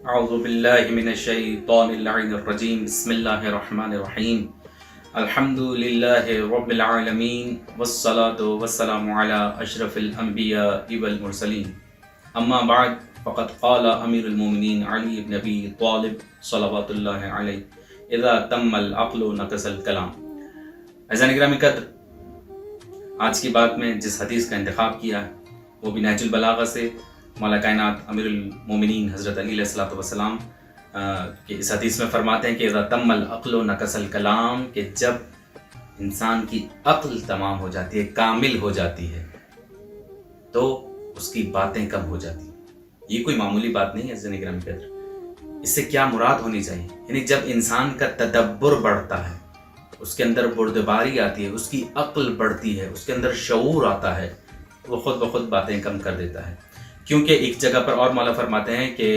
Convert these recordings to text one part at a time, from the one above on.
अऊज़ुबिल्लाहि मिनश्शैतानिर्रजीम बिस्मिल्लाहिर्रहमानिर्रहीम अल्हम्दुलिल्लाहि रब्बिल आलमीन वस्सलातु वस्सलामु अला अशरफिल अंबिया वल मुरसलीन अम्मा बाद फ़क़द क़ाल अमीरुल मोमिनीन अली इब्न अबी तालिब सल्लल्लाहु अलैहि इज़ा तम्मल अक़्लु नक़सल कलाम। अज़ीज़ान गिरामी क़द्र, आज की बात में जिस हदीस का इंतख़ाब किया है वो भी नहजुल बलागा से मौला कायनात अमीरुल मोमिनीन हज़रत अली अलैहिस्सलातु वस्सलाम के इस हदीस में फरमाते हैं कि इज़ा तम्मल अक़्लु नक़सल कलाम, कि जब इंसान की अक्ल तमाम हो जाती है, कामिल हो जाती है, तो उसकी बातें कम हो जाती हैं। ये कोई मामूली बात नहीं है अज़ीज़ान गिरामी क़द्र। इससे क्या मुराद होनी चाहिए? यानी जब इंसान का तदब्बुर बढ़ता है, उसके अंदर बुर्दबारी आती है, उसकी अक्ल बढ़ती है, उसके अंदर शऊर आता है, वो खुद ब खुद बातें कम कर देता है। क्योंकि एक जगह पर और मौला फरमाते हैं कि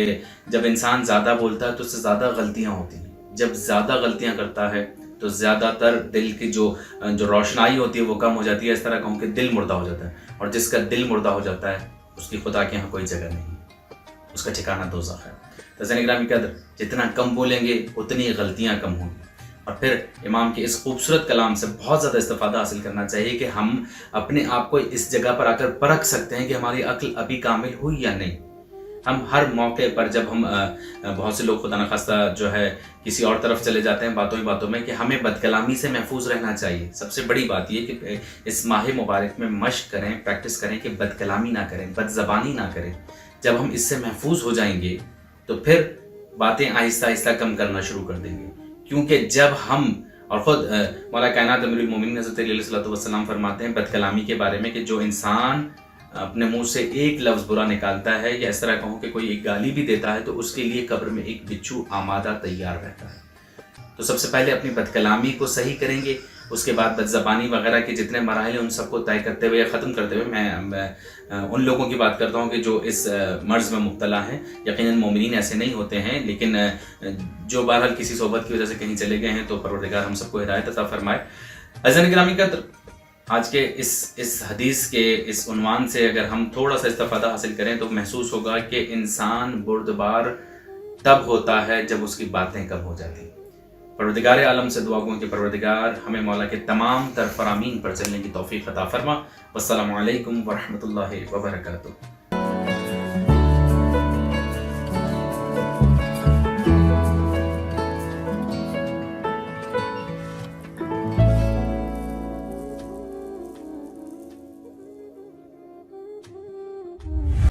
जब इंसान ज़्यादा बोलता है तो उससे ज़्यादा गलतियाँ होती हैं। जब ज़्यादा गलतियाँ करता है तो ज़्यादातर दिल की जो रोशनाई होती है वो कम हो जाती है। इस तरह कहूँ कि दिल मुर्दा हो जाता है, और जिसका दिल मुर्दा हो जाता है उसकी खुदा के यहाँ कोई जगह नहीं है, उसका ठिकाना दोज़ख है। तो अज़ीज़ान गिरामी क़द्र, जितना कम बोलेंगे उतनी गलतियाँ कम होंगी। और फिर इमाम के इस खूबसूरत कलाम से बहुत ज़्यादा इस्तिफ़ादा हासिल करना चाहिए कि हम अपने आप को इस जगह पर आकर परख सकते हैं कि हमारी अक्ल अभी कामिल हुई या नहीं। हम हर मौके पर जब हम बहुत से लोग खुदा न खास्ता जो है किसी और तरफ चले जाते हैं बातों ही बातों में, कि हमें बदकलामी से महफूज रहना चाहिए। सबसे बड़ी बात ये कि इस माह मुबारक में मश्क करें, प्रैक्टिस करें कि बदकलामी ना करें, बदज़बानी ना करें। जब हम इससे महफूज हो जाएंगे तो फिर बातें आहिस्ता आहिस्ता कम करना शुरू कर देंगे। क्योंकि जब हम और ख़ुद मौला कायनात अमीरुल मोमिनीन हज़रत अली अलैहिस्सलातु वस्सलाम फरमाते हैं बदकलामी के बारे में कि जो इंसान अपने मुंह से एक लफ्ज़ बुरा निकालता है, या इस तरह कहूँ कि कोई एक गाली भी देता है, तो उसके लिए कब्र में एक बिच्छू आमादा तैयार रहता है। तो सबसे पहले अपनी बदकलामी को सही करेंगे, उसके बाद बदज़बानी वगैरह के जितने मराहिल हैं उन सबको तय करते हुए या ख़त्म करते हुए मैं उन लोगों की बात करता हूँ कि जो इस मर्ज़ में मुब्तला हैं। यकीनन मोमिनीन ऐसे नहीं होते हैं, लेकिन जो बहरहाल किसी सोबत की वजह से कहीं चले गए हैं तो परवरदिगार हम सबको हिदायत अता फरमाए। अज़ीज़ान गिरामी क़द्र, आज के इस हदीस के इस उन्वान से अगर हम थोड़ा सा इस्तिफ़ादा हासिल करें तो महसूस होगा कि इंसान बुर्दबार तब होता है जब उसकी बातें कम हो जाती हैं। परवरदिगार आलम से दुआ गो कि परवरदिगार हमें मौला के तमाम तर फरामीन पर चलने की तौफ़ीक़ अता फ़रमा। वस्सलामु अलैकुम व रहमतुल्लाहि व बरकातुहू।